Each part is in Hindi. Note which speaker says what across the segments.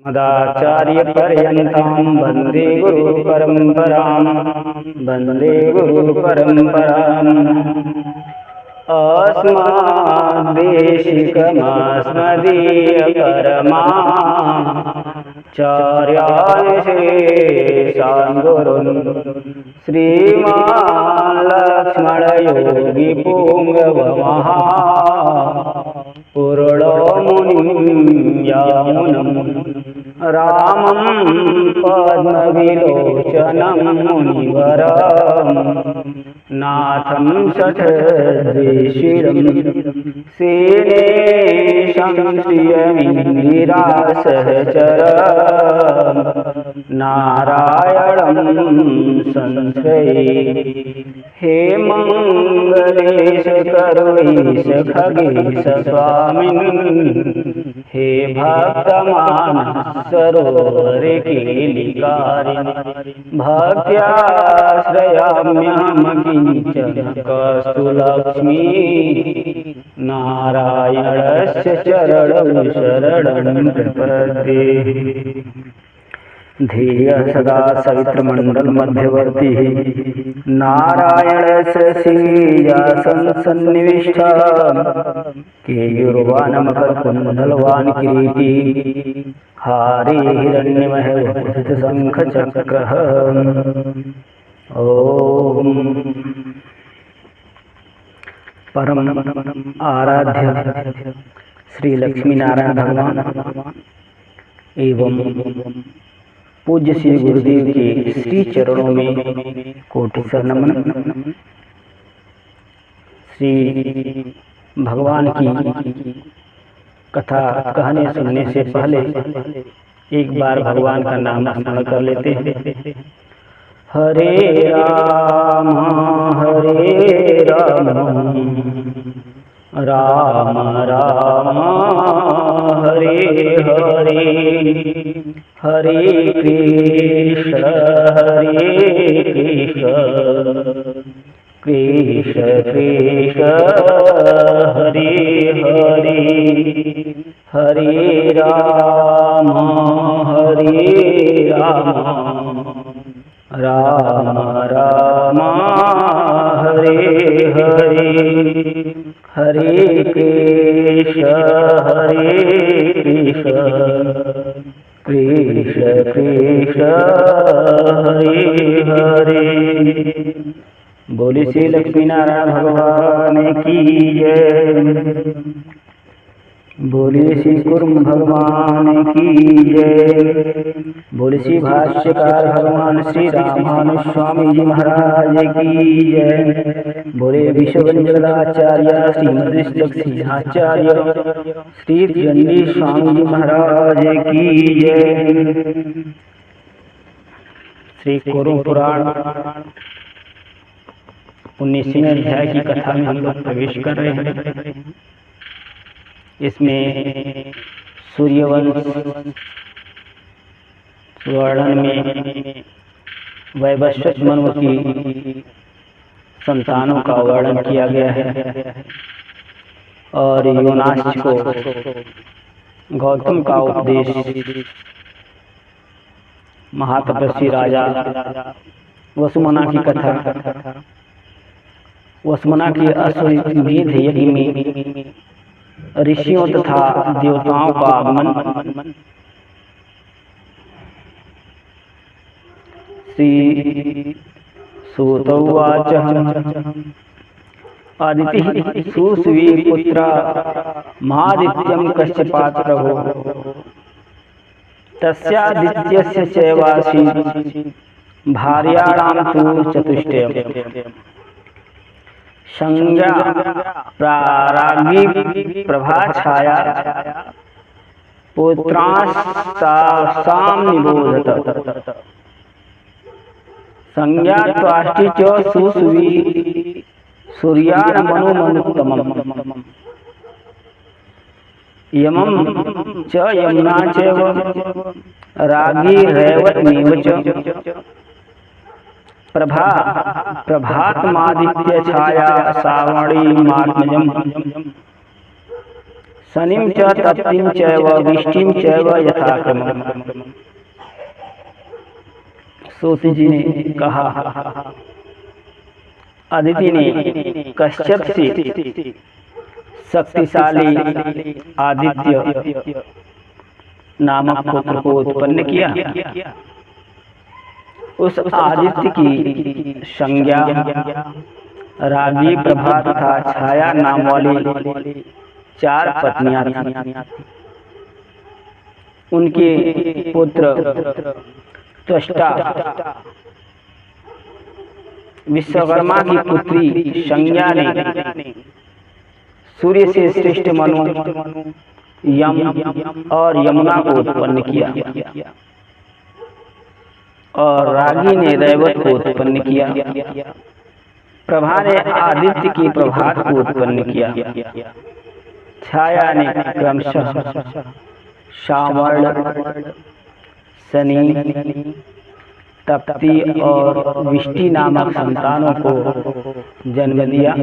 Speaker 1: मदाचार्यपर्यन्तां वन्दे गुरुपरम्पराम् अस्मद्देशिकमस्मदीयपरमाचार्यान् शेषान् गुरून् श्रीमान् लक्ष्मणयोगिपुङ्गवमहापुरुषो मुनिं यामुनं रामं पद्मविलोचनं मुनिवरं नाथं शठद्वेषिणं सेनेशं श्रियमिन्दिरासहचरं नारायणं संश्रये हे मंगलेश करुणेश खगेश स्वामिन् हे भक्तमानस सरोवर केलिकारिन् भक्त्याश्रयाम्यहं किञ्चन कस्तुलक्ष्मी नारायणस्य चरणं शरणं प्रपद्ये ध्येय सदा सवित्रमण्डल मध्यवर्ती नारायणस्य श्रीयासनसन्निविष्टा केयूरवानमकरकुण्डलवान् किरीटी हारे हिरण्यमयशङ्खचक्रः ॐ परम आराध्य श्री लक्ष्मी नारायण भगवान एवं पूज्य श्री गुरुदेव के श्री चरणों में कोटि सा नमन। श्री भगवान की कथा कहने सुनने से पहले एक बार भगवान का नाम स्मरण कर लेते हैं। हरे राम राम राम हरे हरे हरे कृष्ण कृष्ण कृष्ण हरे हरे हरे राम राम राम हरे हरे हरे कृष्ण कृष्ण कृष्ण हरे हरे। बोले श्री लक्ष्मी नारायण भगवान की जय। बोले श्री कुर्म भगवान की जय। बोले श्री भाष्यकार भगवान श्री रामानुज स्वामी जी महाराज की जय। बोले विश्ववंदनाचार्य श्रीमदृष्टाचार्य श्री त्रिजंडी स्वामी जी महाराज की जय। श्री कुरु पुराण 19वें अध्याय की कथा में हम लोग प्रवेश कर रहे हैं। इसमें सूर्यवंश वर्णन में वैवस्वत मनु की संतानों का वर्णन किया गया है और योनाश को गौतम का उपदेश महातपस्वी राजा वसुमना की कथा वसुमना की अश्वमेध यज्ञ में ऋषियों तथा देवताओं का आगमन श्री सूत उवाच आदिति सुस्वी पुत्र महादित्यं कश्यपात् प्रभो तस्यादित्यस्य चैवासि भार्याणां तु चतुष्टयम् संज्ञा प्रारागी प्रभा छाया पुत्रांस्तासां निबोधत संज्ञा त्वाष्टि च सुस्वी सूर्यान् मनुमनुत्तमम् यमं च यमुना चैव रागी रैवतमेव च प्रभा प्रभातमादित्य छाया सावणी मात्मजम् शनिं च तप्तिं चैव विष्टिं चैव यथाक्रमम्। सूत जी ने कहा, अदिति ने कश्यप से शक्तिशाली आदित्य नामक पुत्र को उत्पन्न किया। उस आदित्य की संज्ञा रागी, प्रभा तथा छाया नाम वाली 4 पत्नियां थीं। उनके पुत्र त्वष्टा विश्वकर्मा की पुत्री संज्ञा ने सूर्य से श्रेष्ठ मनु, यम और यमुना को उत्पन्न किया और रागी ने रैवत को उत्पन्न किया। प्रभा ने आदित्य की प्रभात को उत्पन्न किया। छाया ने क्रमशः श्यामवर्ण, शनि, तप्ती और विष्टि नामक संतानों को जन्म दिया।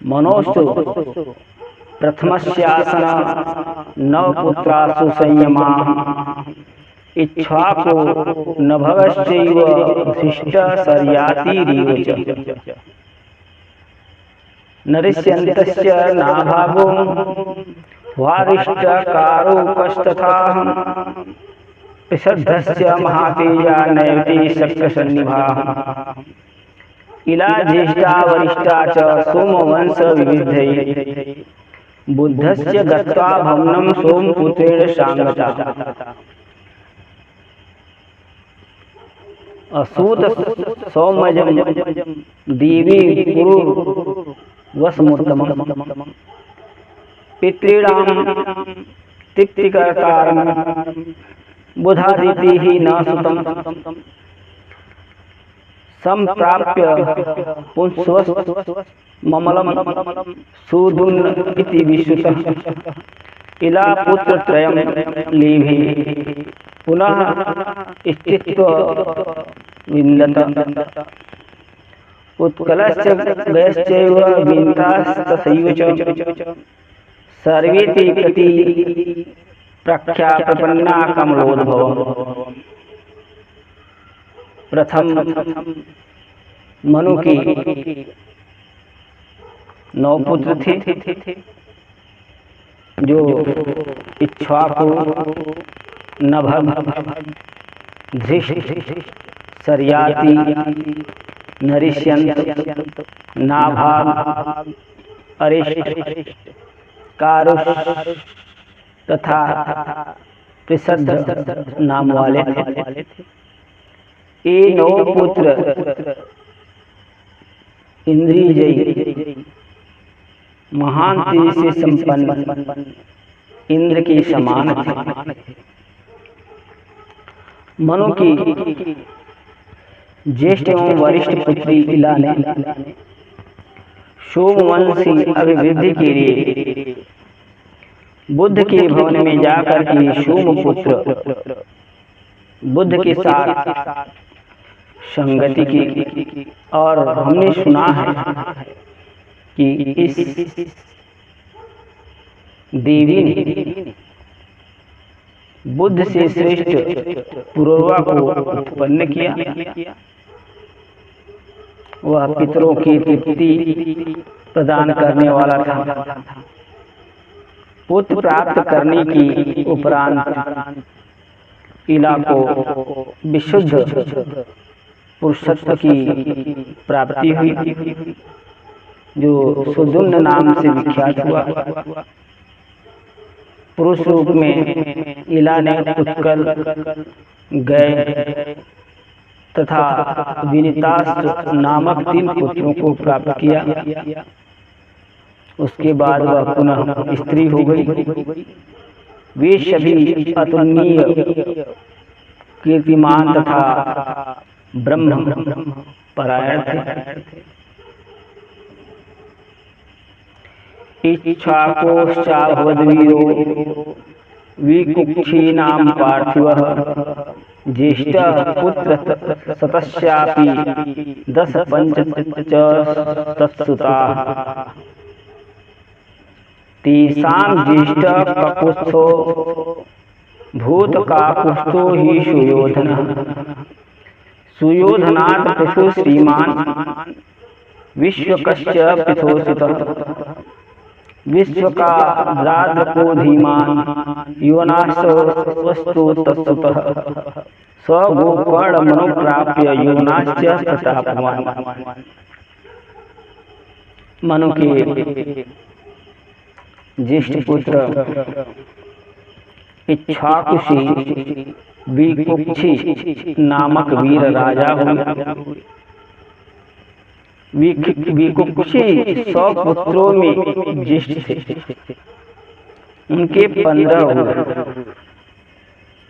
Speaker 1: मनोस्तु प्रथमस्यासन नवपुत्रासु संयमा, इक्ष्वाको नभगश्चैव वसिष्ठ शर्यातिरिव च। नरिष्यन्तस्य नाभागो वारिष्ठकारोकस्तथा, प्रसिद्धस्य महातेजा नैवते शक्तसन्निभाः। इला ज्येष्ठा वरिष्ठा च सोमवंश विविधैः, बुद्धस्य गत्वा भवनं सोमपुत्रेण सांगता। असूत सौम्यजं देवी कुरु वसमुत्तमम्, पितॄणां तृप्तिकर्तारं बुधादितिः न सुतम्। संप्राप्य पुंस्वममलं सुदुन्न इति विश्रुतः। इला पुत्रत्रयं लेभे पुनः स्थित्वा विन्दत। उत्कलस्य गयश्चैव विन्तास्तथैव च, सर्वे ते प्रति प्रख्याप्रपन्ना कमलोद्भवम्। प्रथम मनु के 9 पुत्र थे, जो इक्ष्वाकु, नभग, धृष्ट, शर्याति, नरिष्यन्त, नाभाग, अरिष्ट, कारुष तथा प्रसिद्ध नाम वाले थे। ये 9 पुत्र इंद्रियजयी, महान तेज से संपन्न, इंद्र के समान थे। मनु की ज्येष्ठ एवं वरिष्ठ पुत्री इला ने सोमवंशी अभिवृद्धि के लिए बुद्ध के भवन में जाकर के सोमपुत्र बुद्ध के साथ संगति की। और हमने सुना है कि इस देवी ने बुद्ध से श्रेष्ठ पुरुरवा को उत्पन्न किया। वह पितरों की तृप्ति प्रदान करने वाला था। पुत्र प्राप्त करने की उपरांत इला को विशुद्ध पुरुषत्व की प्राप्ति हुई, जो सुदुन्न नाम से विख्यात हुआ। पुरुष रूप में इला ने उत्कल, गय तथा विनितास्त्र नामक 3 पुत्रों को प्राप्त किया। उसके बाद वह पुनः स्त्री हो गई। वे सभी अतुलनीय, कीर्तिमान तथा ब्रह्म परायण थे। इक्ष्वाकोश्चाभवद्वीरो विकुक्षीनां पार्थिवः, ज्येष्ठ पुत्र सतस्यापि 10 पंच च तत्सुताः। तेषां ज्येष्ठ ककुत्स्थो भूतकाकुत्स्थो हि सुयोधनः। सुयोधनात् पृथु श्रीमान् विश्वकश्च पृथोसुतः। विश्वकाद्राद्रको धीमान् योनाश्च तत्सुतः। स गोकर्णमनुप्राप्य योनाश्च प्रतापवान्। मनु के ज्येष्ठ पुत्र इक्ष्वाकुशी विकुक्षी नामक वीर राजा हुए। विकुक्षी 100 पुत्रों में ज्येष्ठ थे। उनके 15 हुए।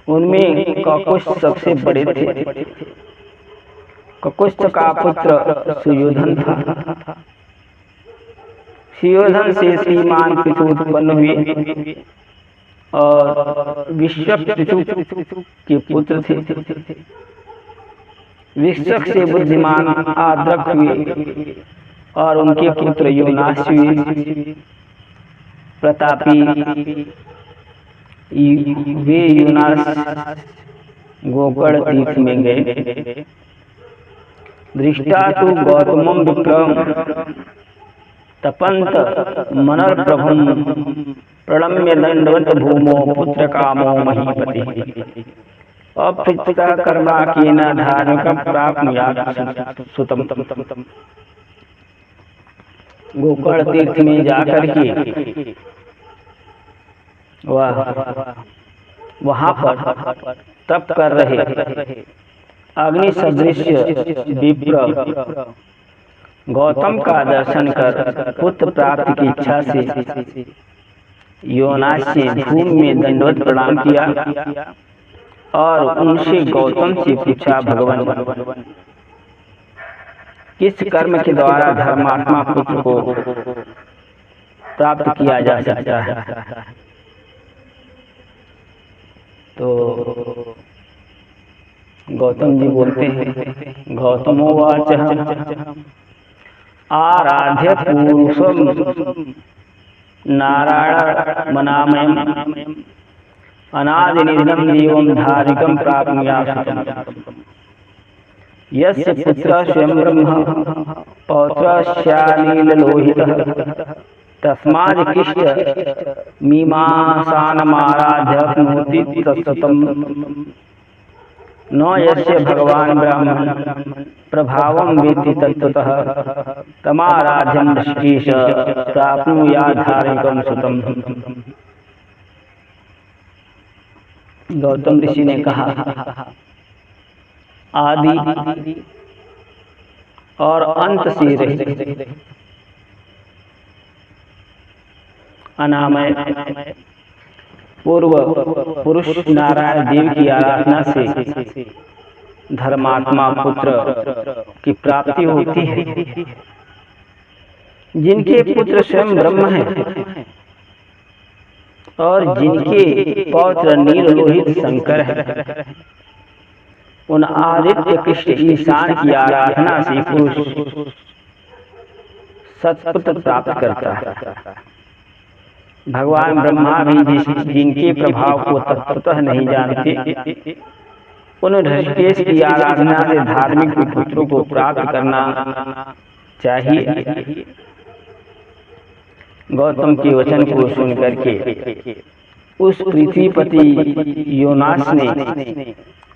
Speaker 1: उनमें ककुस्थ सबसे बड़े थे। ककुस्थ का पुत्र सुयोधन था। सुयोधन से श्रीमान पृथु उत्पन्न हुए और विश्वक पृथु के पुत्र थे। विश्वक से बुद्धिमान आद्रक हुए और उनके पुत्र योनाश हुए। प्रतापी वे योनाश गोकर्ण तीर्थ में गए। दृष्टा तो गौतमं विक्रम तपंत मनर प्रभुम प्रणम्य दंडवत भूमो पुत्र कामो महीपति। अपिता कर्मा के न धार्मिकं प्राप्नुयात् सुतम। गोकर्ण तीर्थ में जाकर के वहां पर तप कर रहे अग्नि सदृश विप्र गौतम का दर्शन कर पुत्र प्राप्ति की इच्छा से योनाश ने भूमि में दंडवत प्रणाम किया और उनसे गौतम से पूछा, भगवान किस कर्म के द्वारा धर्मात्मा पुत्र को प्राप्त किया जा सकता है? तो गौतम जी बोलते हैं, गौतमोवाच आराध्य पुरुषम नारायण मनामयम् अनादिनिधनं देवं धारिकं प्राप्नुयात्। यस्य पुत्रः स्वयं ब्रह्म पौत्रस्यानिलोहितः तस्मादिष्ट मीमांसानमाराध्य मूर्ति तत्सतम्। न यस्य भगवान् ब्रह्मन् प्रभावं वेत्ति तत्त्वतः तमाराध्यं ऋषिकेश प्राप्नुयात् धार्मिकं सुतम्। गौतम ऋषि ने कहा, आदि और अंत से रहित अनामय पूर्व पुरुष नारायण देव की आराधना से धर्मात्मा पुत्र की प्राप्ति होती है। जिनके पुत्र स्वयं ब्रह्म हैं और जिनके पौत्र नीललोहित शंकर है, उन आदित्य कृष्ण ईशान की आराधना से पुरुष सत्पुत्र प्राप्त करता है। भगवान ब्रह्मा भी जिनके प्रभाव को तत्वतः नहीं जानते, उन ऋषिकेश की आराधना से धार्मिक पुत्रों को प्राप्त करना चाहिए। गौतम के वचन को सुन करके उस पृथ्वीपति योनास ने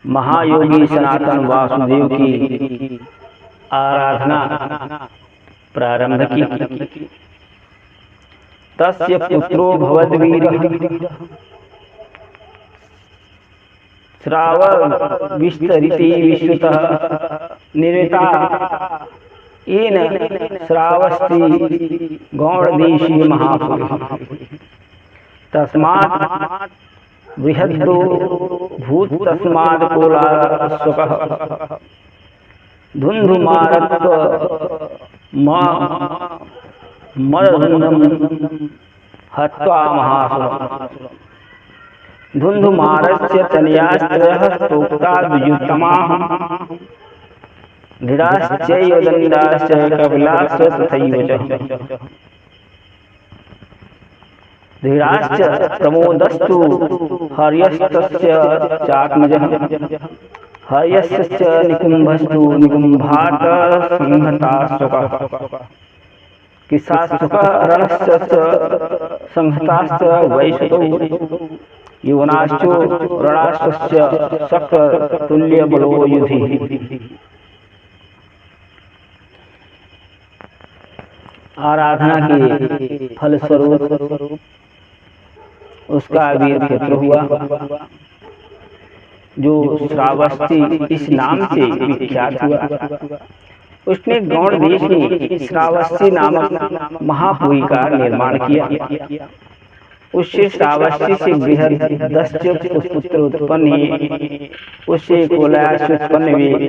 Speaker 1: महायोगी सनातन वासुदेव की आराधना प्रारंभ की। तस्य पुत्रो भवद्वीरः श्राव विस्तरिति विश्वतः निर्मिता येन श्रावस्ति गौड़देशीय महापुरुषः। तस्मात् बृहद्दो भूत तस्मात् कोलास्वकः धुन्धुमारत्व मदधुन्धं हत्वा महासुरम्। धुन्धुमारस्य तनयास्त्रयः स्तोक्ता द्विजुत्तमाः धीराश्चैव दण्डाश्च कपिलाश्च तथैव च। धीराश्च प्रमोदस्तु हर्यस्तस्य चात्मजः हर्यस्य निकुम्भस्तु निकुम्भात् संहताशुकः किसाशुकः रणस्य संहताश्च वैशतौ युवनाश्चो रणाश्वस्य शक्रतुल्यबलो युधि। आराधना के फलस्वरूप उसका वीर क्षेत्र हुआ, जो श्रावस्ती इस नाम से विख्यात हुआ। उसने गौड़ देश में श्रावस्ती नामक महापुरी का निर्माण किया। उससे श्रावस्ती से बृहद 10 पुत्र उत्पन्न हुए। उससे कोलायस उत्पन्न हुए।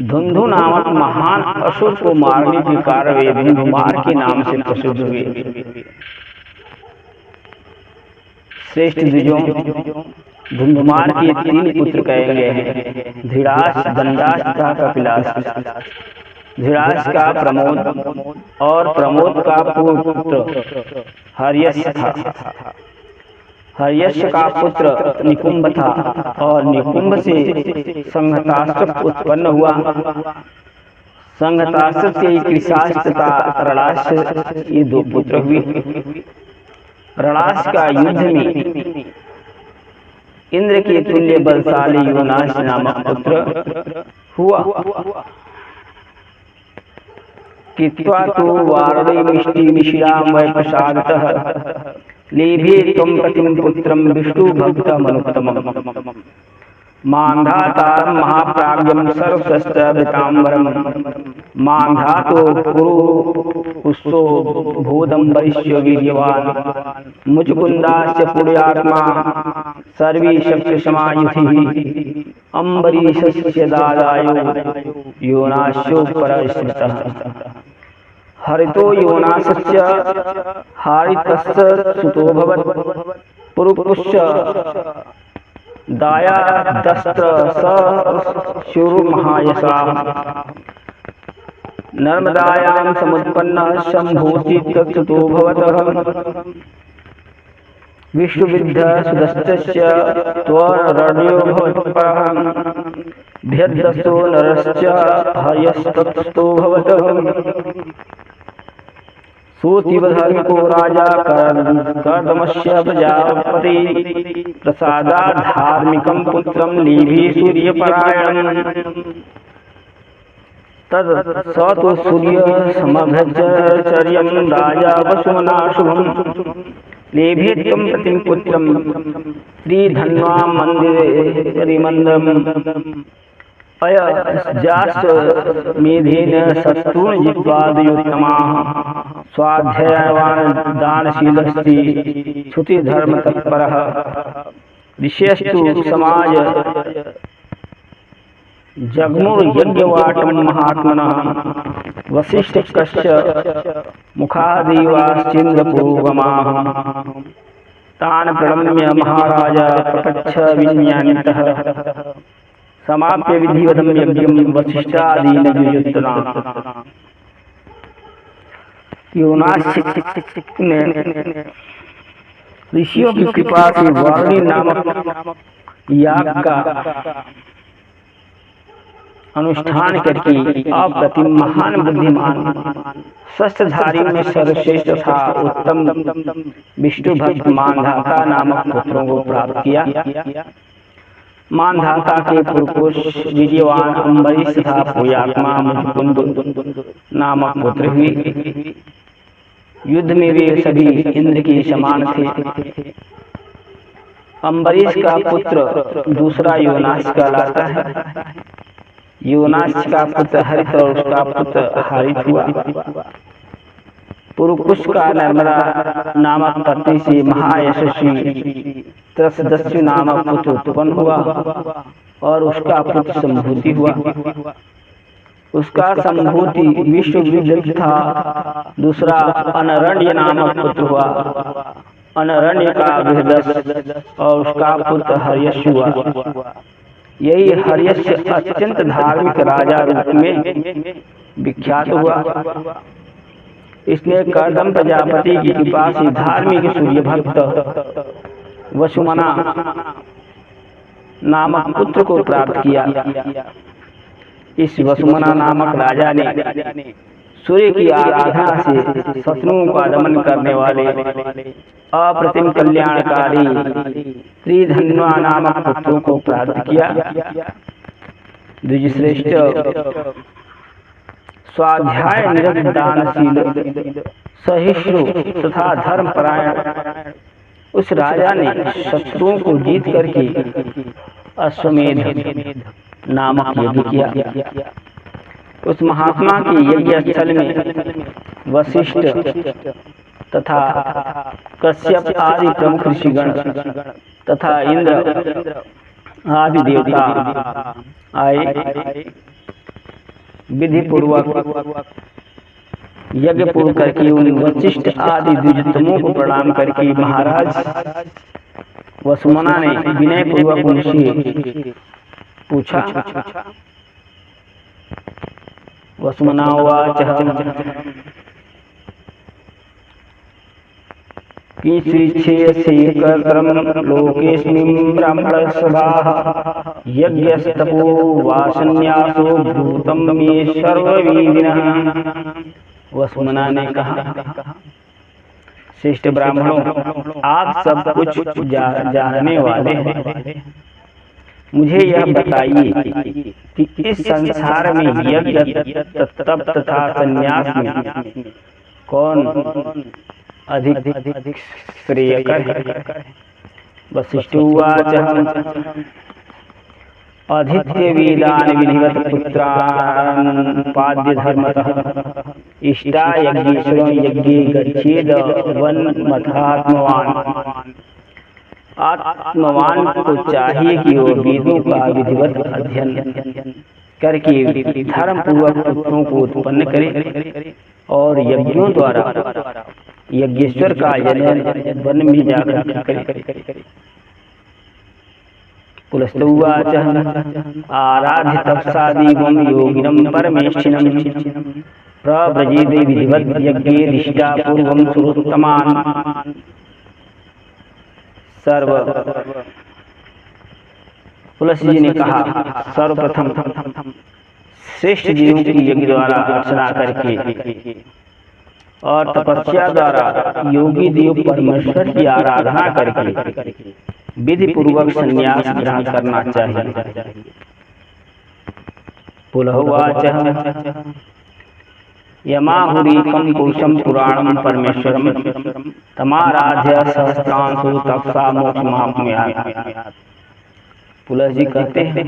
Speaker 1: धुंधु नामक महान असुर को मारने के कारण वे धुंधुमार के नाम से प्रसिद्ध हुए। श्रेष्ठ द्विजों, धुंधुमार के 3 पुत्र कहे गए हैं, धीराज, दंडास तथा कपिलास। धीराज का प्रमोद और प्रमोद का पुत्र हर्यश था। हर्यश का पुत्र निकुंभ था और निकुंभ से संहताश्व उत्पन्न हुआ। संहताश्व से कृशाश तथा रणाश, ये 2 पुत्र हुए। रणाश का युद्ध में इंद्र के तुल्य बलशाली युवनाश नामक पुत्र हुआ। कित्वा तो वारणे मिष्टि मिशिराम वै प्रसादतः लेभे त्वं प्रतिम पुत्रं विष्णु भक्तमनुत्तमम्। मान्धातारं महाप्राज्ञं सर्वशस्त्रभृताम्बरम् मान्धातो कुरु पुष्पो भूदम्बरिष्य वीर्यवान् मुचुकुन्दास्य पुण्यात्मा सर्वी शक्तिसमायुधिः अम्बरीशस्य दादायो योनास्यो परस्मृतः। हरितो योनासस्य हारितस्य सुतोऽभवत् पुरुपुष्य दायादस्त्र स शुरुमहायशः। नर्मदायां समुत्पन्नः शम्भूतितत्सुतोऽभवतः। विष्णुविद्ध सुदस्तस्य त्वरण्योऽभवत्परः। भ्यद्दस्तो नरश्च हर्यस्ततस्तोऽभवतः। सूतिवधर्मिको राजा कर्दमस्य प्रजापति प्रसादात् धार्मिकं पुत्रं लेभे सूर्यपरायणम्। तद स तो सूर्य समभ्यचर्यं राजा वसुमना शुभम्। लेभे त्वं प्रतिम पुत्रं श्रीधन्वा मन्दिरिमन्दम्। अयजास्मेधेन शत्रून् जित्वादयोत्तमाः। स्वाध्यायवान् दानशीलस्ति श्रुतिधर्मतत्परः। ऋषयस्तु समाज जग्मुर्यज्ञवाटं महात्मनः। वसिष्ठकस्य मुखादेवाश्चेन्द्रपुरोगमाः। तान् प्रणम्य महाराज प्रपच्छ विज्ञानितः। समाप्य विधिवदं यज्ञं वसिष्ठादीन युयुत्तना। योनास ने ऋषियों की कृपा से वारुणी नामक याग का अनुष्ठान करके अप्रतिम महान बुद्धिमान शस्त्रधारी में सर्वश्रेष्ठ था उत्तम विष्णु भक्त मानधाता नामक पुत्रों को प्राप्त किया। मानधाता के पुरुष विजयवान अम्बरीश तथा पुण्यात्मा मुकुंद नामक पुत्र हुए। युद्ध में वे सभी इंद्र के समान थे। अम्बरीश का पुत्र दूसरा योनास कहलाता है। योनास का पुत्र हरित और उसका पुत्र हारित हुआ। पुरुकुश का नर्मदा नामक पत्नी से महायशस्वी त्रसदस्यु नामक पुत्र उत्पन्न हुआ और उसका पुत्र संभूति हुआ। उसका संभूति विश्वविद्युत था। दूसरा अनरण्य नामक पुत्र हुआ। अनरण्य का बृहदस और उसका पुत्र हर्यश हुआ। यही हर्यश अत्यंत धार्मिक राजा रूप में विख्यात हुआ। इसने कर्दम प्रजापति की कृपा से धार्मिक सूर्य भक्त वसुमना नामक पुत्र को प्राप्त किया। इस वसुमना नामक राजा ने सूर्य की आराधना से शत्रुओं का दमन करने वाले अप्रतिम कल्याणकारी त्रिधन्वा नामक पुत्रों को प्राप्त किया। द्विजश्रेष्ठ स्वाध्याय निरत दानशील सहिष्णु तथा धर्मपरायण उस राजा ने शत्रुओं को जीत करके अश्वमेध नामक यज्ञ किया। उस महात्मा के यज्ञ स्थल में वशिष्ठ तथा कश्यप आदि प्रमुख ऋषिगण तथा इंद्र आदि देवता आए। विधि पूर्वक यज्ञ पूर्ण करके उन वशिष्ठ आदि द्विजोत्तमों को प्रणाम करके महाराज वसुमना ने विनय पूर्वक उनसे पूछा। वसुमना उवाच कीदृच्छेयसे कर्त्रं लोकेऽस्मिन् ब्राह्मणसभाः यज्ञस्तपो वा संन्यासो भूतं मे सर्वविदिनः। वसुमना ने कहा, श्रेष्ठ ब्राह्मणों, आप सब कुछ जानने वाले हैं। मुझे यह बताइए कि इस संसार में यज्ञ तप तथा संन्यास में कौन अधिक श्रेयकर है। वशिष्ठ उवाच अधित्य वेदान विधिवत पुत्रान् पाद्य धर्मतः इष्टा यज्ञेश्वरं यज्ञे गच्छेद वन्मथात्मवान्। आत्मवान को चाहिए कि वो वेदों का विधिवत अध्ययन करके धर्म पूर्वक पुत्रों को उत्पन्न करे और यज्ञों द्वारा यज्ञेश्वर का जनन वन में जाकर करे। पुलस्त उवाच आराध्य तपसा देवं योगिनं परमेष्ठिनं प्रव्रजेद विधिवत यज्ञे दिष्टा पूर्वं सुरोत्तमान्। पुलस्त जी ने कहा, सर्वप्रथम श्रेष्ठ जीवों की यज्ञ द्वारा अर्चना करके और तपस्या द्वारा योगी देव परमेश्वर की आराधना करके विधि पूर्वक संन्यास ग्रहण करना चाहिए। पुलहोवाच यमाहुरीकं पुरुषं पुराणं परमेश्वरं तमाराध्य सहस्रांशु तपसा मोक्षमाप्नुयात्। पुलस्त जी कहते हैं,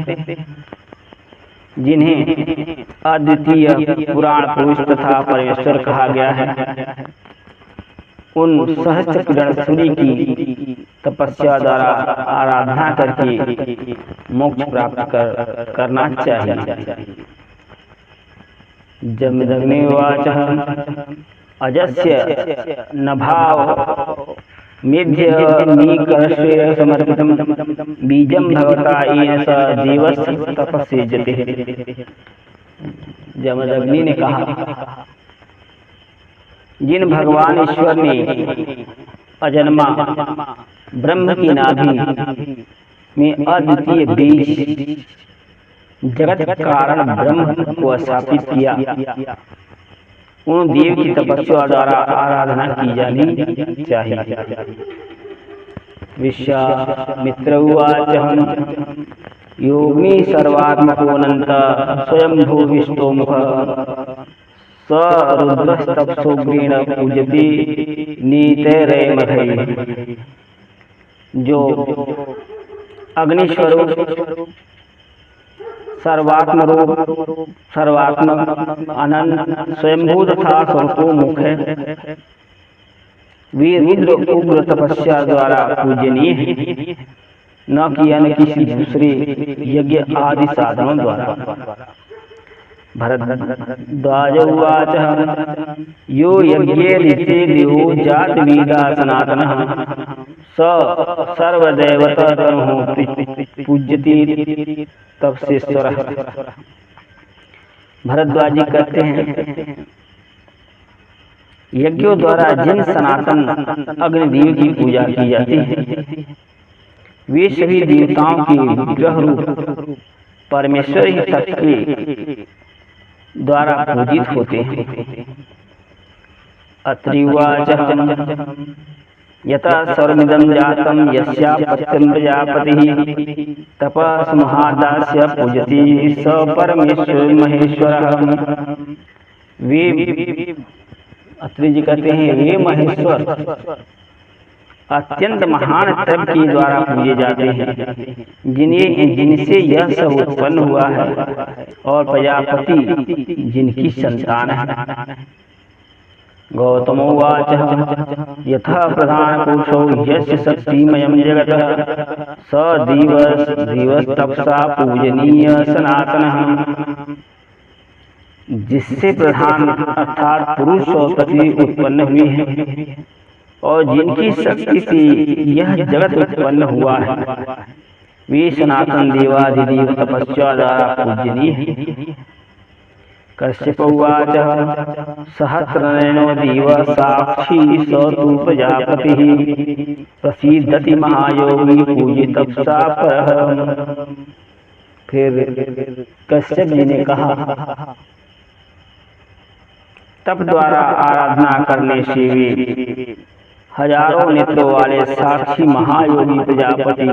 Speaker 1: जिन्हें अद्वितीय पुराण पुरुष तथा परमेश्वर कहा गया है, उन सहस्त्र किरण सूर्य की तपस्या द्वारा आराधना करके मोक्ष प्राप्त करना चाहिए। जमदग्नि उवाच अजस्य नभाव मेध्यमीकरश्रेय समर्पितं बीजं भगवता येन स देवस्य तपस्येजते। जमदग्नि ने कहा, जिन भगवान ईश्वर ने अजन्मा ब्रह्म की नाभि में अद्वितीय बीज जगत कारण ब्रह्म को स्थापित किया, उन देव की तपस्या द्वारा आराधना की जानी चाहिए। विश्वामित्र उवाच योगी सर्वात्मकोऽनंत स्वयंभू विष्णु मुख स रुद्रस्तपसोग्रेण पूजति नीतैर्मधैः। जो अग्निस्वरूप सर्वात्म अनंत स्वयंभू तथा स्वरूपोन्मुख है, वे रुद्र उग्र तपस्या द्वारा पूजनीय है, न कि अन्य किसी दूसरे यज्ञ आदि साधनों द्वारा। भरद्वाज उवाच यो यज्ञेरिते देवो जातवेदा सनातनः स सर्वदैवततनुः पूज्यते तपसेश्वरः। भरद्वाज जी कहते हैं, यज्ञों द्वारा जिन सनातन अग्निदेव की पूजा की जाती है वे सभी देवताओं के विग्रह रूप परमेश्वर ही तत्व के द्वारा पूजित होते हैं। अत्रिवाच यथा सर्वमिदं जातं यस्यापत्यं प्रजापतिः तपस् महादास्य पूजति स परमेश्वर महेश्वरः। वे अत्रि जी कहते हैं वे महेश्वर अत्यंत महान तप के द्वारा पूजे जाते हैं जिनसे यह सब उत्पन्न हुआ है और प्रजापति जिनकी संतान है। गौतमोवाच यथा प्रधान पुरुषो यस्य शक्तिमयं जगतः स दिवस्तपसा पूजनीय सनातनः। जिससे प्रधान अर्थात पुरुष और पृथ्वी उत्पन्न हुए हैं और जिनकी शक्ति से यह जगत उत्पन्न हुआ है वे सनातन देवाधिदेव तपस्या द्वारा पूजनीय हैं। कश्यप उवाच सहस्रनयनो देव साक्षी स तु प्रजापतिः प्रसीदति महायोगी पूजित तपसा परः। फिर कश्यप जी ने कहा तप द्वारा आराधना करने से वे हजारों नेत्रों वाले साक्षी महायोगी प्रजापति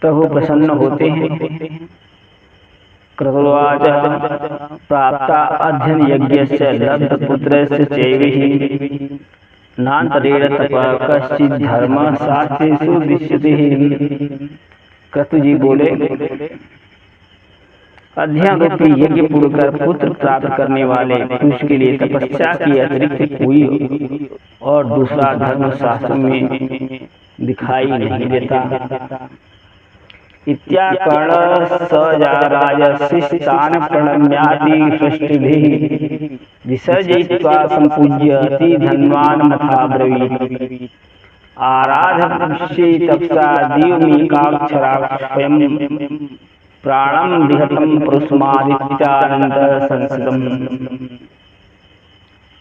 Speaker 1: प्रभु प्रसन्न होते हैं। क्रतुर्वाच प्राप्ता अध्ययन यज्ञस्य लब्ध पुत्रस्य चैव नान्तरेण तपः कश्चित् धर्मः शास्त्रेषु दृश्यते। क्रतु जी बोले अध्ययन रूपी यज्ञ पूर्ण कर पुत्र प्राप्त करने वाले पुरुष के लिए तपस्या की अतिरिक्त कोई और दूसरा धर्म शास्त्र में दिखाई नहीं देता। इत्याकर्ण सजाराजशिष्टान् प्रणम्याति सृष्टिभिः विसर्जयित्वा सम्पूज्यति धन्वान् मथा ब्रवीत् आराधपुष्ये तपसा दीवमेकाक्षरा स्वयं प्राणं विहतं पुरुषमादित्यानंद संसितम्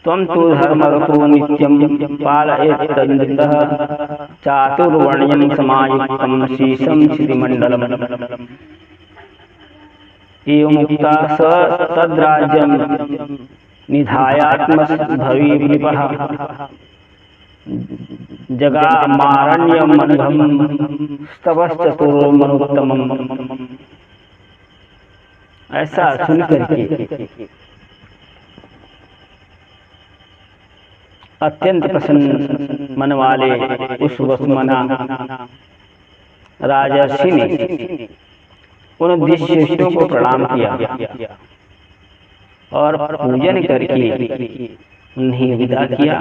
Speaker 1: त्वं तु धर्मरतो नित्यं पालयेत्तन्द्रितः चातुर्वर्ण्यं समायुक्तं शीशं श्रीमण्डलम्। एवमुक्ता स तद्राज्यं निधायात्मभविर्नृपः जगामारण्यमनघं स्तवश्चतुर्मनुत्तमम्। ऐसा सुनकर के अत्यंत प्रसन्न मन वाले उस वसुमना राजर्षि ने उन दिव्यशिष्टों को प्रणाम किया और पूजन करके उन्हें विदा किया।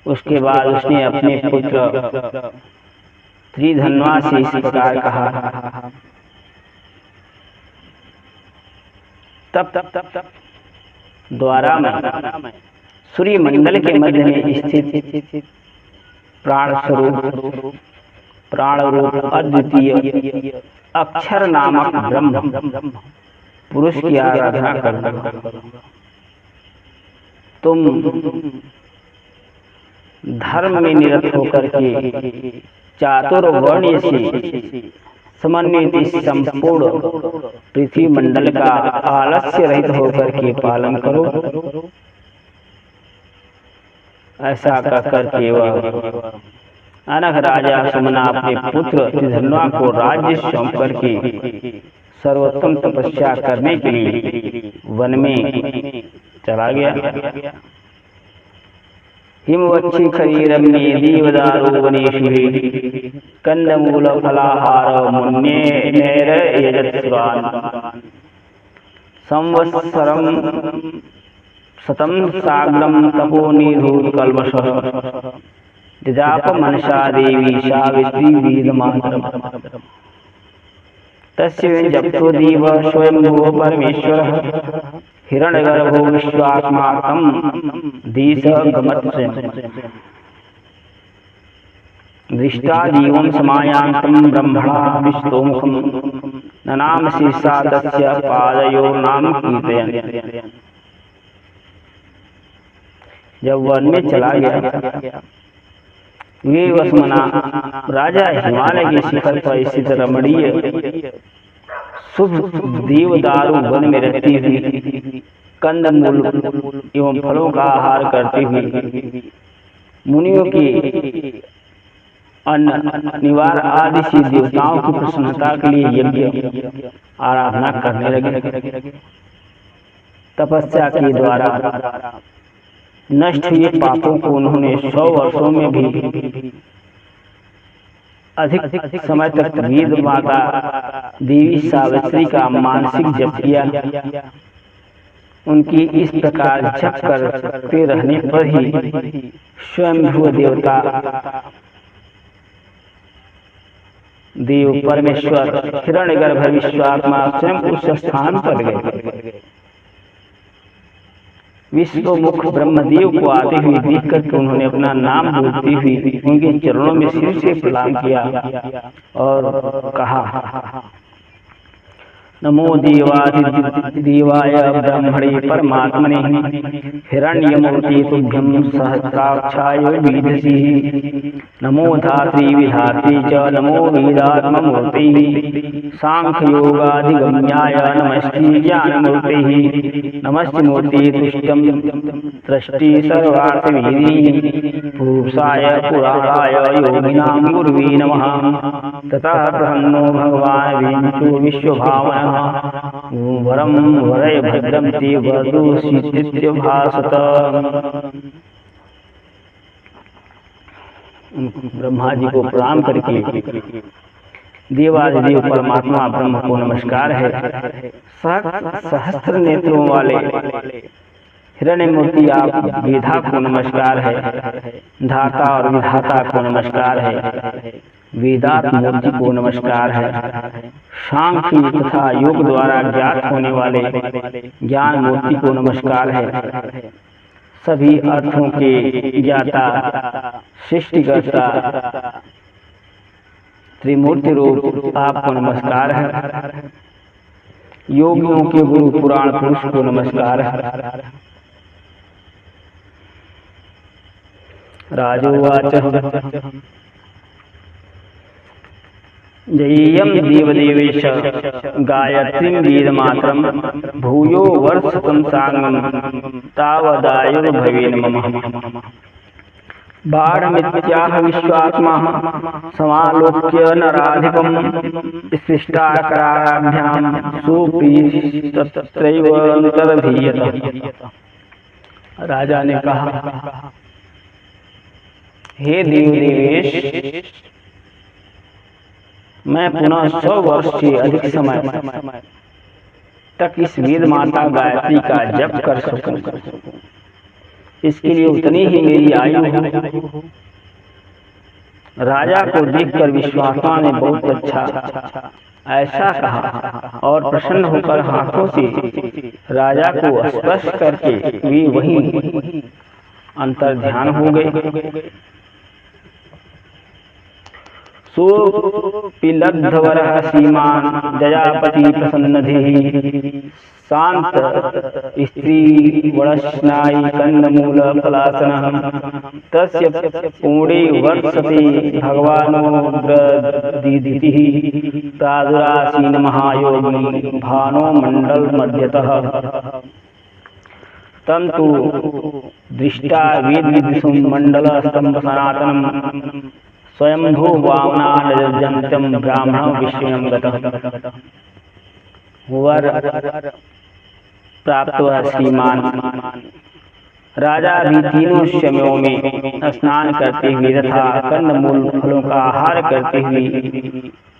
Speaker 1: उसके बाद उसने अपने पुत्र त्रिधन्वा से इस प्रकार कहा तप द्वारा में सूर्य मंडल के मध्य में स्थित प्राण स्वरूप प्राण रूप अद्वितीय अक्षर नामक ब्रह्म पुरुष की आराधना करो। तुम धर्म में निरत होकर के चातुर्वर्ण्य से समन्वित इस संपूर्ण पृथ्वी मंडल का आलस्य रहित होकर के पालन करो। ऐसा कर के वह अनघ राजा सुमना अपने पुत्र त्रिधन्वा को राज्य सौंप करके सर्वोत्तम तपस्या करने के लिए वन में चला गया। हिमवक्षि खरीरम्ये दीवदारो वनेषु कंदमूल फलाहार मुन्ये नैर यजत्सुरान् संवत्सरं शतं साग्रं तपो निधूत कल्मषः जजाप मनसा देवी सावित्री वेदमातरम्। तस्य जप्तो देव स्वयंभुव परमेश्वरः हिरण्यगर्भो विश्वात्माकं दिशगमत्स्यम् दृष्टा जीवं समायान्तं ब्रह्मणा विष्णोमुखं ननाम शीर्षा तस्य पादयो नाम कीर्तयन्। जब वन में चला गया, वे वसमना राजा हिमालय के शिखर पर स्थित रमणीय शुभ देवदारू वन में रहती हुई कंदमूल एवं फलों का आहार करती हुई मुनियों की अन्न निवार आदि सी देवताओं की प्रसन्नता के लिए यज्ञ आराधना करने लगे। तपस्या के द्वारा नष्ट हुए पापों को उन्होंने 100 वर्षों में भी अधिक समय तक वेद माता देवी सावित्री का मानसिक जप किया। उनकी इस प्रकार जप करते रहने पर ही स्वयं देवता देव परमेश्वर हिरण्यगर्भ विश्वात्मा स्वयं उस स्थान पर गए। विश्वमुख ब्रह्मदेव को आते हुए देख करके उन्होंने अपना नाम बोलते हुए उनके चरणों में सिर से प्रणाम किया और कहा, नमो देवाय ब्रह्मणे परमात्मने हिरण्यमूर्ति तुभ्यं सहस्राक्षाय विधि। नमो धात्री विधात्री च नमो वेदात्ममूर्ति सांख्ययोगाधिगम्याय नमस्ते ज्ञानमूर्ति। नमस्ते मूर्ति तुष्टं दृष्टि सर्वार्थविधि पुरुषाय पुराणाय योगिनां गुरुवे नमः। ततः प्रसन्नो भगवान् विंशो विश्वभावनः वरम वरय भद्रम ते वधूषित्य भासत। ब्रह्मा जी को प्रणाम करके देवादिदेव परमात्मा ब्रह्म को नमस्कार है। सहस्त्र नेत्रों वाले हिरण्य मूर्ति आप विधा को नमस्कार है। धाता और विधाता को नमस्कार है। वेदांत मूर्ति को नमस्कार है। सांख्य तथा योग द्वारा ज्ञात होने वाले ज्ञान मूर्ति को नमस्कार है। सभी अर्थों के ज्ञाता सृष्टिकर्ता त्रिमूर्ति रूप आपको नमस्कार है। योगियों के गुरु पुराण पुरुष को नमस्कार है। राजोवाच जय्यं देवदेवेश गायत्रीं वेदमात्रं भूयो वर्षतं साङ्गं तावदायुर्भवेन मम। बाणमित्याह विश्वात्मा समालोक्य नराधिपं स्पृष्टाकराभ्यां सुप्रीतत्रैव अंतर्धीयत। राजा ने कहा, हे देवदेवेश, मैं पुनः 100 वर्ष से अधिक समय तक इस वेद माता गायत्री का जप कर सकूं। इसके लिए उतनी ही मेरी आयु है। राजा को देखकर विश्वात्मा ने बहुत अच्छा ऐसा कहा और प्रसन्न होकर हाथों से राजा को स्पर्श करके वे वहीं अंतर्ध्यान हो गए। सुपिलब्धवरः सीमान जयापति प्रसन्नधिः शांत स्त्री वणस्नायी कंदमूल फलासनः तस्य पुणे वर्षते भगवानोऽग्रदीदितिः प्रादुरासीन महायोगी भानो मंडल मध्यतः। तं तु दृष्टा वेदविदुषं मंडलस्तंभ सनातनम् स्वयंभू वामनाजन्त्यं ब्राह्मण विषयं गतः। वर प्राप्त हुआ श्रीमान राजा भी तीनों समयों में स्नान करते हुए तथा कंदमूल फलों का आहार करते हुए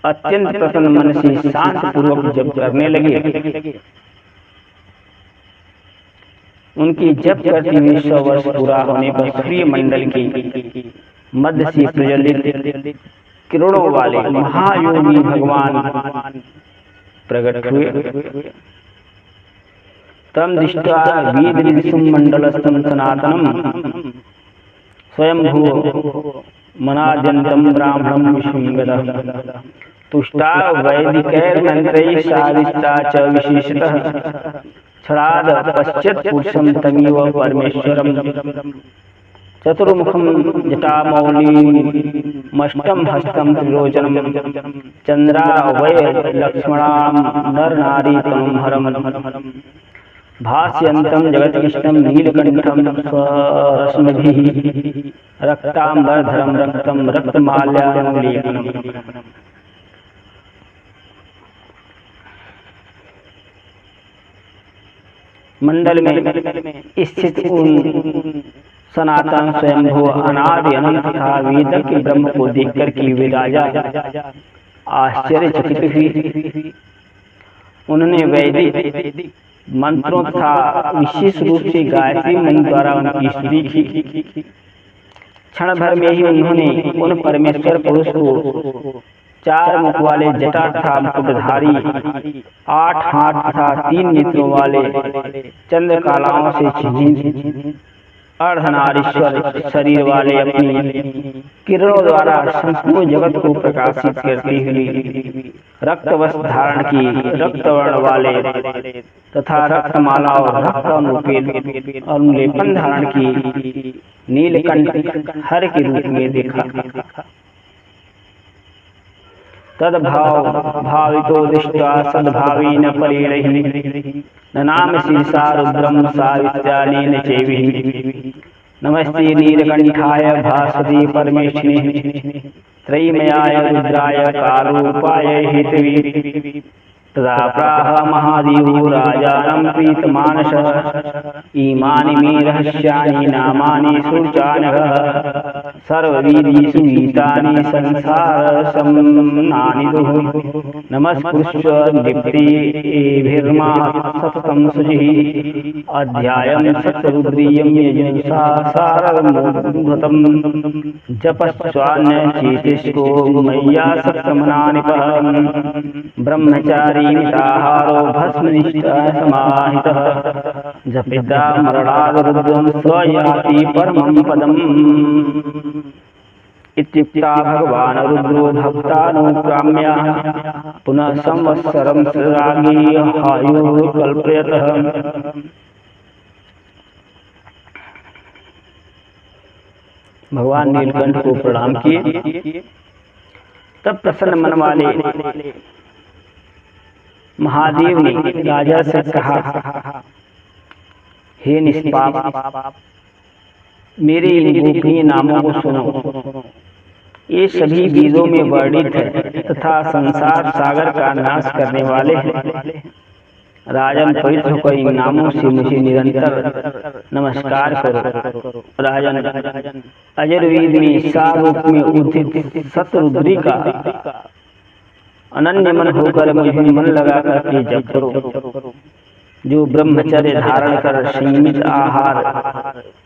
Speaker 1: अत्यंत प्रसन्न मन से शांत पूर्वक जप करने लगे। उनकी जप करते हुए 100 वर्ष पूरा होने पर सूर्य मंडल की मध्य से प्रज्वलित किरणों वाले महायोगी भगवान प्रकट हुए। तम दृष्ट्वा वेदविदुषं मंडलस्थं सनातनम् स्वयंभू मनाजन्तं ब्राह्मणं विष्णुं गतः। तुष्टा वैदिकैर्मन्त्रैः साधिता च विशेषतः क्षणाद पश्यत् पुरुषं तमेव परमेश्वरं चतुर्मुखं जटामौलिमष्टं हस्तं त्रिलोचनं चन्द्रावय लक्ष्मणां नरनारी तनुं हरं भास्यन्तं जगत्कृष्णं नीलकण्ठं स्वरश्मिभिः रक्ताम्बरधरं रक्तं रक्तमाल्यानुलेपनम्। मंडल में स्थित उन सनातन स्वयंभू अनादि अनंत तथा वेदज्ञ ब्रह्म को देखकर कि वे राजा आश्चर्यचकित हुए। उन्होंने वैदिक मंत्रों तथा विशेष रूप से गायत्री मंत्र द्वारा उनकी स्तुति की। क्षण भर में ही उन्होंने उन परमेश्वर पुरुष को 4 मुख वाले जटा तथा मुकुटधारी 8 हाथ तथा 3 नेत्रों वाले चंद्रकलाओं से चिन्हित अर्धनारीश्वर शरीर वाले अपनी किरणों द्वारा संपूर्ण जगत को प्रकाशित करती हुई रक्त वस्त्र धारण की रक्तवर्ण वाले तथा रक्तमाला और रक्त अनुलेपन धारण की नीलकंठ हर के रूप में देखा। तद्भाव भावितो दृष्ट्वा सद्भावेन परिणहि ननाम शीर्षा रुद्रं सावित्र्यालेन चैविः नमस्ते नीलकंठाय भास्वते परमेष्ठिने त्रयीमयाय रुद्राय कालरूपाय हेतवे। तदा प्राह महादेवो राजानं प्रीतमानसः इमानि मे रहस्यानि नामानि सुचानः सर्ववेदेषु गीतानि संसारसम्मनानि दुः नमस्कृत्य दीप्तेभिर्मा सततं शुचिः अध्यायं सत्यरुद्रीयं यजुषा सारमूर्धतं जपश्चान्यचेतिष्को मय्या सप्तमनानिपः ब्रह्मचारी निराहारो भस्मनिष्ठः समाहितः जपिता मरणादरुद्रं स्वयाति परमं पदम् इत्युक्ता भगवान् रुद्रो भक्तानुक्राम्य पुनः संवत्सरं सरागे आयुः कल्पयतः। भगवान नीलकंठ को प्रणाम किए। तब प्रसन्न मन वाले महादेव ने राजा से कहा, हे निष्पाप, मेरे इन गोपनीय नामों को सुनो। ये सभी वेदों में वर्णित है तथा संसार सागर का नाश करने वाले हैं। राजन पवित्र होकर इन नामों से मुझे निरंतर नमस्कार करो। राजन अजरवेद में सार रूप में उदित सतरुद्री का अनन्य मन होकर मुझे मन लगा करके जप करो। जो ब्रह्मचर्य धारण कर सीमित आहार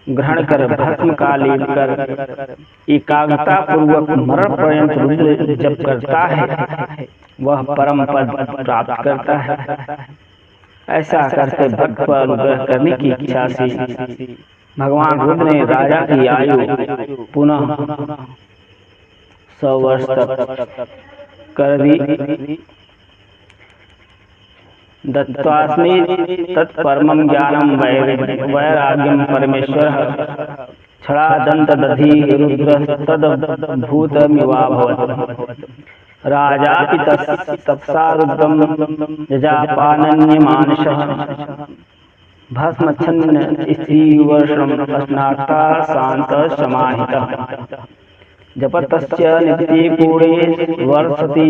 Speaker 1: ग्रहण कर भस्म का लेप कर एकाग्रता पूर्वक मरण पर्यंत रुद्र जप करता है वह परम पद प्राप्त करता है। ऐसा करके भक्त पर अनुग्रह करने की इच्छा से भगवान रुद्र ने राजा की आयु पुनः 100 वर्ष तक कर दी। दत्त्वास्मि तत्परमं ज्ञानं वैराग्यं परमेश्वरः क्षणादन्तदधि रुद्रस्तद्भूतमिवाभवत्। राजापि तपसा रुद्रं यजापानन्यमानसः भस्मच्छन्न स्त्रीवर्षं स्नाता शान्तः समाहितः जपतस्य नित्ये पूर्णे वर्षति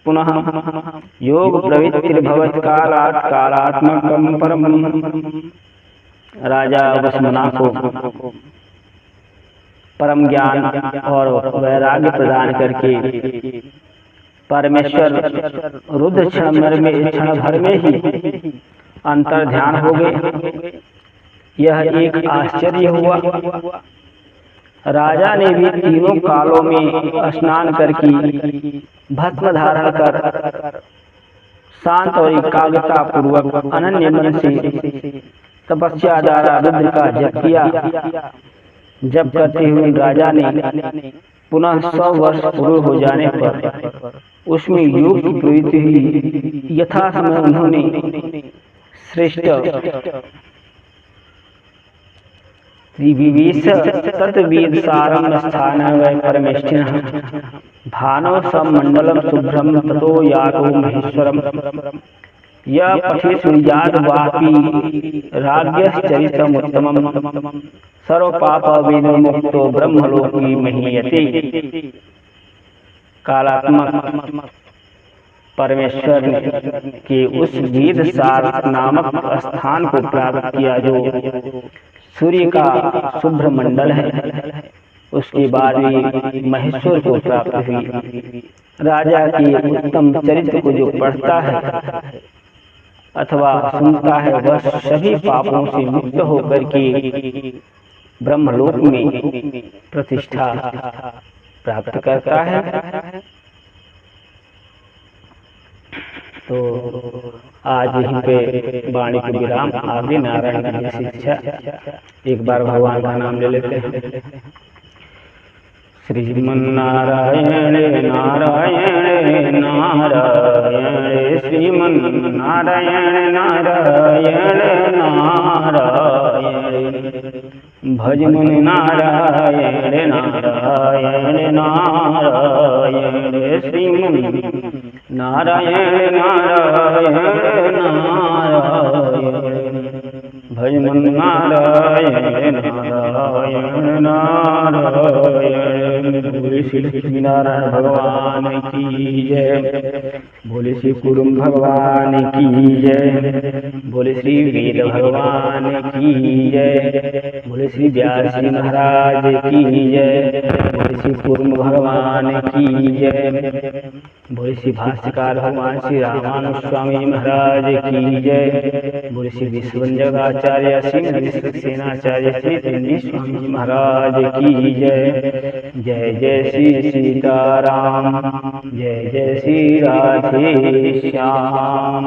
Speaker 1: पुनः योग प्रवृत्तिर्भवत् कालात् कालात्मकं परमं। राजा वसुमना को परम ज्ञान और वैराग्य प्रदान करके परमेश्वर रुद्र क्षण भर में ही अंतर ध्यान हो गए। यह एक आश्चर्य हुआ। राजा ने भी तीनों कालों में स्नान करके भस्म धारण कर शांत और एकाग्रता पूर्वक अनन्य मन से तपस्या द्वारा रुद्र का जप किया। जप करते हुए राजा ने पुनः 100 वर्ष पूरे हो जाने पर उसमें योग की प्रवृत्ति हुई। यथा समय उन्होंने श्रेष्ठ विवेश तद्वेद सारम स्थान वै परमेष्ठिनः भानो सममंडलम शुभ्रम ततो यातो महेश्वरम यः पठे सूर्याद वापि राज्ञश्चरितमुत्तमम् सर्वपापविनिर्मुक्तो ब्रह्मलोकी महीयते। कालात्मक परमेश्वर के उस वेद सार नामक स्थान को प्राप्त किया जो सूर्य का शुभ्र मंडल है। उसके बाद भी महेश्वर को प्राप्त हुई। राजा के उत्तम चरित्र को जो पढ़ता है अथवा सुनता है वह सभी पापों से मुक्त होकर के ब्रह्मलोक में प्रतिष्ठा प्राप्त करता है। तो आज यहीं पे वाणी को विराम, आगे नारायण की शिक्षा। एक बार भगवान का नाम ले लेते हैं। श्रीमन्नारायण नारायण नारायण श्रीमन्नारायण नारायण नारायण भजमन नारायण नारायण नारायण श्रीमन नारायण नारायण नारायण भजमन नारायण नारायण नारायण। बोले श्री लक्ष्मी नारायण भगवान की जय। बोले श्री कुरुम भगवान की जय। बोले श्री वेद भगवान की जय। बोले श्री व्यास जी महाराज की जय। बोले श्री कुरुम भगवान की जय। बोले श्री भाष्यकार भगवान श्री रामानुज स्वामी महाराज की जय। बोले श्री विश्वंजगाचार्य श्री सेनाचार्य श्री त्रिनेश स्वामी महाराज की जय। जय जय श्री सीताराम, जय जय श्री राधे श्याम।